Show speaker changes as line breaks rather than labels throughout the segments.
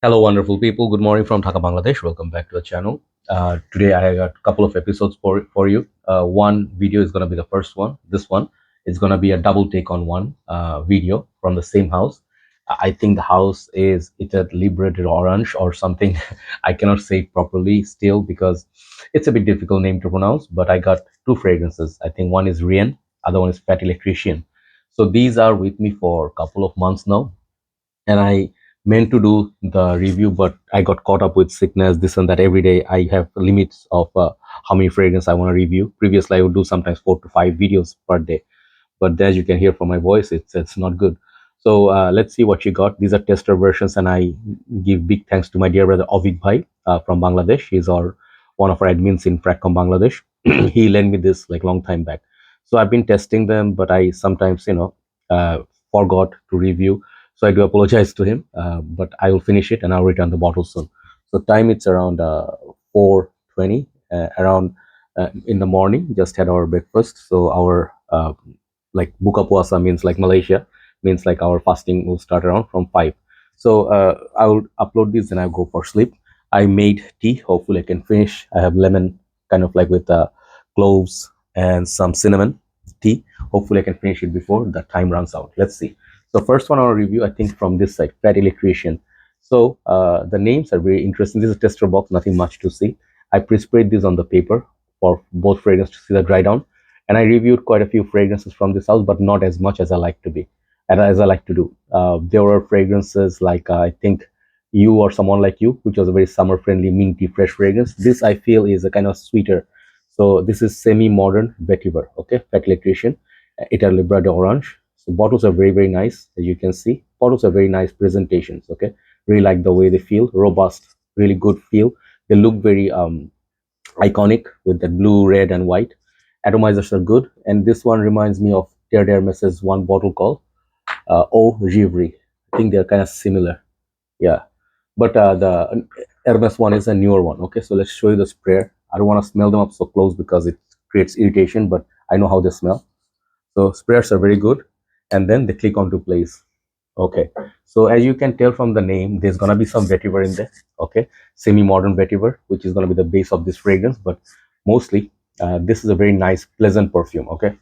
Hello, wonderful people. Good morning from Dhaka, Bangladesh. Welcome back to the channel. Today, I got a couple of episodes for you. One video is going to be the first one. This one is going to be a double take on one video from the same house. I think the house is Etat Libre Orange or something. I cannot say it properly still because it's a bit difficult name to pronounce. But I got two fragrances. I think one is Rien, other one is Fat Electrician. So these are with me for a couple of months now, and I meant to do the review, but I got caught up with sickness, this and that. Every day I have limits of how many fragrance I want to review. Previously, I would do sometimes 4 to 5 videos per day, but as you can hear from my voice, it's not good. So let's see what you got. These are tester versions, and I give big thanks to my dear brother Auveek bhai from Bangladesh. He's our one of our admins in Fragcomm Bangladesh. He lent me this like long time back. So I've been testing them, but I sometimes forgot to review. So I do apologize to him, but I will finish it and I'll return the bottle soon. So time it's around 4:20, around in the morning. Just had our breakfast. So our like buka puasa means like Malaysia means like our fasting will start around from 5. So I will upload this and I'll go for sleep. I made tea. Hopefully I can finish. I have lemon kind of like with cloves and some cinnamon tea. Hopefully I can finish it before the time runs out. Let's see. So first one on review, I think from this side, Fat Electrician. So the names are very interesting. This is a tester box, nothing much to see. I pre-sprayed this on the paper for both fragrance to see the dry down. And I reviewed quite a few fragrances from this house, but not as much as I like to be, as I like to do. There were fragrances like I think You or Someone Like You, which was a very summer-friendly, minty, fresh fragrance. This I feel is a kind of sweeter. So this is semi-modern Vetiver, okay, Fat Electrician, Etat Libre d'Orange. So bottles are very, very nice, as you can see. Bottles are very nice presentations, okay. Really like the way they feel, robust, really good feel. They look very iconic with the blue, red, and white. Atomizers are good, and this one reminds me of Terre d'Hermes's one bottle called Eau Givry. I think they're kind of similar, yeah. But the Hermes one is a newer one, okay. So let's show you the sprayer. I don't want to smell them up so close because it creates irritation, but I know how they smell. So sprayers are very good, and then they click onto place. Okay, so as you can tell from the name, there's gonna be some vetiver in there. Okay, semi-modern vetiver, which is gonna be the base of this fragrance, but mostly this is a very nice, pleasant perfume. Okay,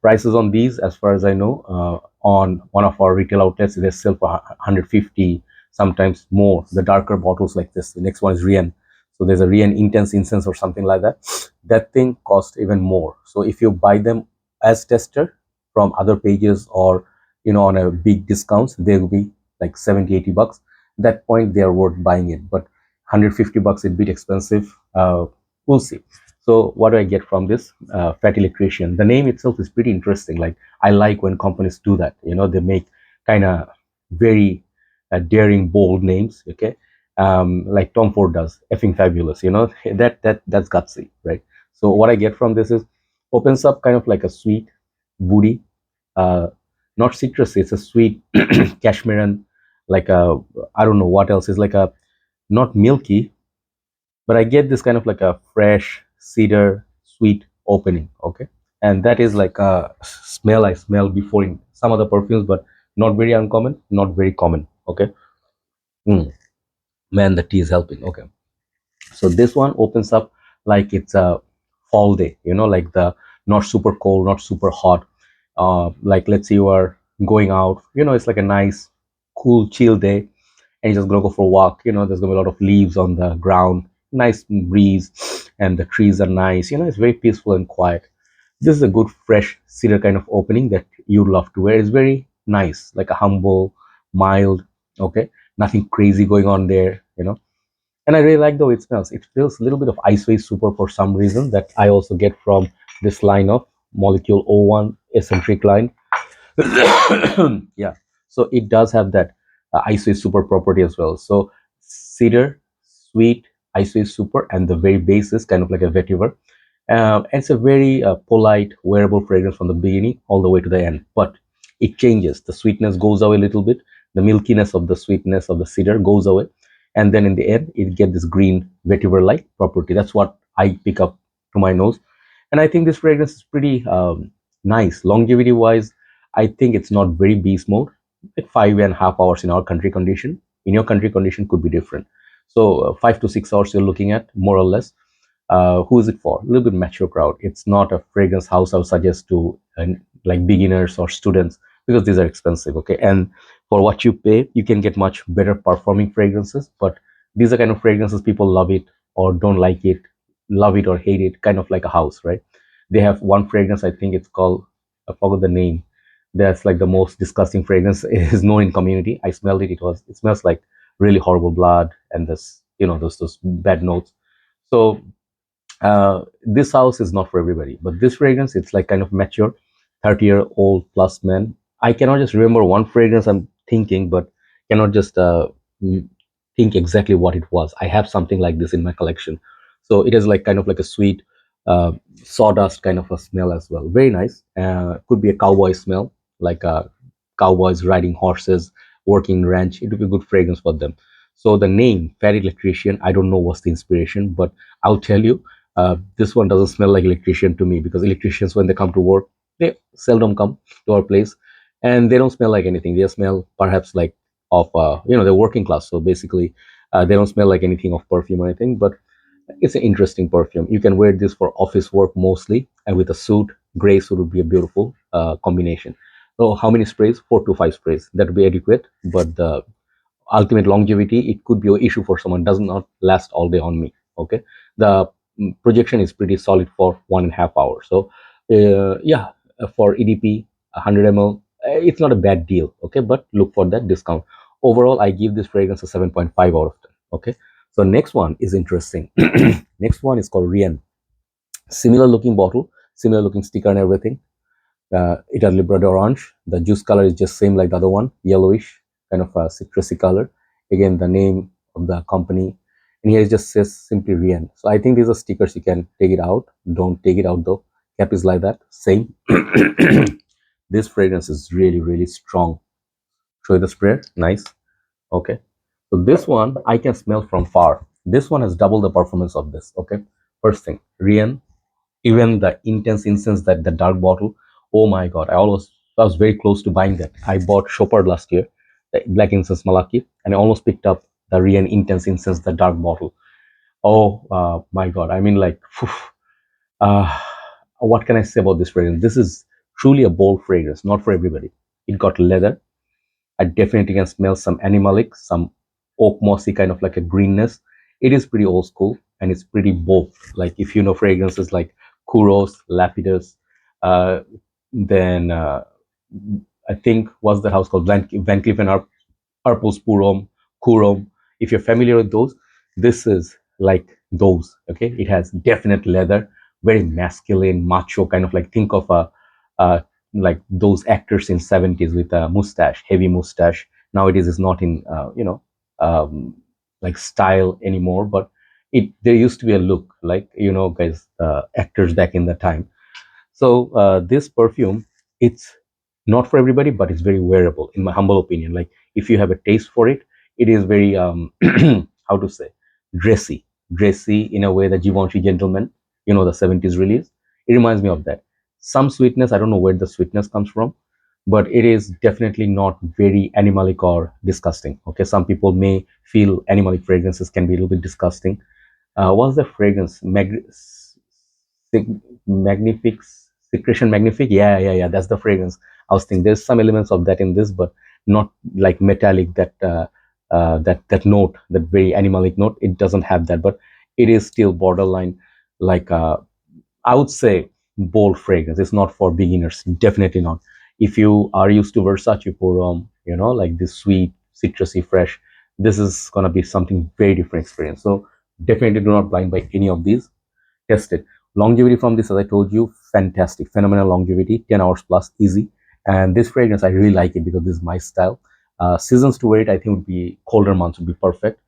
prices on these, as far as I know, on one of our retail outlets, they sell for 150, sometimes more. The darker bottles like this. The next one is Rien. So there's a Rien Intense Incense or something like that. That thing costs even more. So if you buy them as tester from other pages or on a big discounts, they will be like 70-80 bucks. At that point they are worth buying it, but 150 bucks is a bit expensive. We'll see. So what do I get from this Fat Electrician? The name itself is pretty interesting. Like, I like when companies do that. They make kind of very daring, bold names. Okay, like Tom Ford does, effing fabulous. That's gutsy, right? So what I get from this is opens up kind of like a sweet, woody, uh, not citrusy. It's a sweet cashmeran, like a, I don't know what else is, like a, not milky, but I get this kind of like a fresh cedar sweet opening. Okay, and that is like a smell I smell before in some other perfumes, but not very uncommon, not very common. Okay. Mm, man, the tea is helping. Okay, so this one opens up like it's a fall day, like the not super cold, not super hot. Like, let's say you are going out, it's like a nice cool chill day, and you're just gonna go for a walk. There's gonna be a lot of leaves on the ground, nice breeze, and the trees are nice. It's very peaceful and quiet. This is a good fresh cedar kind of opening that you'd love to wear. It's very nice, like a humble, mild. Okay, nothing crazy going on there. And I really like the way it smells. It feels a little bit of Ice Wave Super for some reason that I also get from this line of Molecule O1 eccentric line. Yeah, so it does have that Ice Wave Super property as well. So cedar, sweet, Ice Wave Super, and the very base is kind of like a vetiver. It's a very polite, wearable fragrance from the beginning all the way to the end. But it changes. The sweetness goes away a little bit. The milkiness of the sweetness of the cedar goes away, and then in the end it get this green vetiver-like property. That's what I pick up to my nose, and I think this fragrance is pretty nice. Longevity wise, I think it's not very beast mode, like 5.5 hours in our country condition. In your country, condition could be different. So 5 to 6 hours you're looking at, more or less. Who is it for? A little bit mature crowd. It's not a fragrance house I would suggest to like beginners or students, because these are expensive. Okay, and for what you pay, you can get much better performing fragrances. But these are kind of fragrances people love it or don't like it, love it or hate it, kind of like a house, right? They have one fragrance, I think it's called, I forgot the name. That's like the most disgusting fragrance is known in community. I smelled it. It smells like really horrible blood and this, those bad notes. So this house is not for everybody, but this fragrance, it's like kind of mature 30-year-old plus men. I cannot just remember one fragrance I'm thinking, but cannot just mm, think exactly what it was. I have something like this in my collection. So it is like kind of like a sweet uh, sawdust kind of a smell as well. Very nice. Could be a cowboy smell, like cowboys riding horses, working ranch. It would be a good fragrance for them. So the name Fairy Electrician, I don't know what's the inspiration, but I'll tell you, this one doesn't smell like electrician to me, because electricians, when they come to work, they seldom come to our place, and they don't smell like anything. They smell perhaps like of they're working class, so basically they don't smell like anything of perfume or anything. But it's an interesting perfume. You can wear this for office work mostly, and with a suit, gray suit would be a beautiful combination. So how many sprays? 4 to 5 sprays. That would be adequate. But the ultimate longevity, it could be an issue for someone, does not last all day on me. Okay, the projection is pretty solid for 1.5 hours. So yeah, for EDP 100 ml, it's not a bad deal. Okay, but look for that discount. Overall, I give this fragrance a 7.5 out of 10. Okay, so next one is interesting. Next one is called Rien. Similar looking bottle, similar looking sticker and everything. Etat Libre orange. The juice color is just same like the other one, yellowish, kind of a citrusy color. Again, the name of the company, and here it just says simply Rien. So I think these are stickers. You can take it out. Don't take it out though. Cap is like that. Same. This fragrance is really, really strong. Show you the spray. Nice. Okay. So this one I can smell from far. This one has double the performance of this. Okay. First thing, Rien, even the intense incense, that the dark bottle, oh my god, I was very close to buying that. I bought Chopard last year, the black incense malaki, and I almost picked up the Rien intense incense, the dark bottle. Oh my god, I mean, like, phew, uh, what can I say about this fragrance? This is truly a bold fragrance, not for everybody. It got leather. I definitely can smell some animalic, some oak mossy kind of like a greenness. It is pretty old school and it's pretty bold. Like, if you know fragrances like Kuros, Lapidus, uh, then I think what's the house called, Van Cleef and Arpels, Purom, Kurom. If you're familiar with those, this is like those. Okay, it has definite leather, very masculine, macho kind of like, think of a uh, like those actors in 70s with a mustache, heavy mustache. Nowadays it's not in um, like style anymore, but there used to be a look like, guys, actors back in the time. So this perfume, it's not for everybody, but it's very wearable, in my humble opinion. Like, if you have a taste for it, it is very how to say, dressy, dressy in a way that Givenchy Gentleman, the 70s release. It reminds me of that. Some sweetness, I don't know where the sweetness comes from, but it is definitely not very animalic or disgusting. Okay, some people may feel animalic fragrances can be a little bit disgusting. What's the fragrance? Magnific, Secretion Magnific. Yeah, yeah, yeah. That's the fragrance. I was thinking there's some elements of that in this, but not like metallic. That note, that very animalic note. It doesn't have that, but it is still borderline, like I would say, bold fragrance. It's not for beginners. Definitely not. If you are used to Versace Pour like this sweet, citrusy, fresh, this is gonna be something very different experience. So definitely do not blind buy any of these. Test it. Longevity from this, as I told you, fantastic, phenomenal longevity, 10 hours plus, easy. And this fragrance, I really like it because this is my style. Seasons to wear it, I think, would be colder months would be perfect.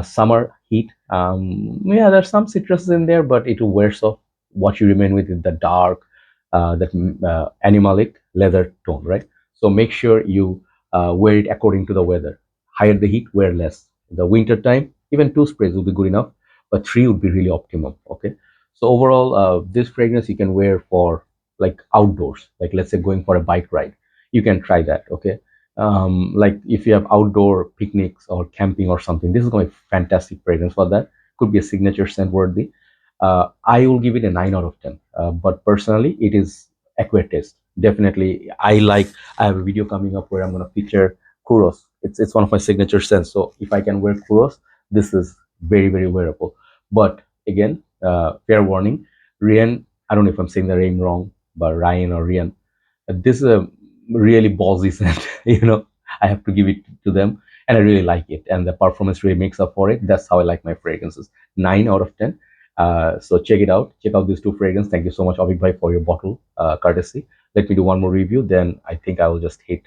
Summer heat, yeah, there's some citrus in there, but it will wear off. What you remain with is the dark, that animalic leather tone, right? So make sure you wear it according to the weather. Higher the heat, wear less. The winter time, even 2 sprays will be good enough, but 3 would be really optimum. Okay. So overall, this fragrance you can wear for like outdoors, like let's say going for a bike ride. You can try that. Okay. Like if you have outdoor picnics or camping or something, this is going to be fantastic fragrance for that. Could be a signature scent worthy. I will give it a 9 out of 10. But personally, it is acquired taste. Definitely, I like. I have a video coming up where I'm going to feature Kuros. It's one of my signature scents. So if I can wear Kuros, this is very wearable. But again, fair warning, Rien. I don't know if I'm saying the name wrong, but Ryan or Rien. This is a really ballsy scent. I have to give it to them, and I really like it, and the performance really makes up for it. That's how I like my fragrances. 9 out of 10. So check out these two fragrances. Thank you so much, Auveek bhai, for your bottle courtesy. Let me do one more review, then I think I will just hit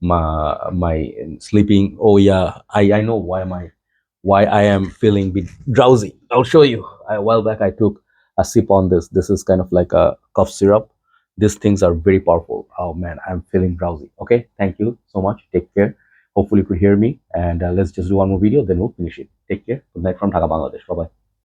my sleeping. Oh yeah, I know why I am feeling a bit drowsy. I'll show you. A while back I took a sip on this. This is kind of like a cough syrup. These things are very powerful. Oh man, I'm feeling drowsy. Okay, thank you so much. Take care. Hopefully you could hear me, and let's just do one more video, then we'll finish it. Take care. Good night from Dhaka, Bangladesh. Bye bye.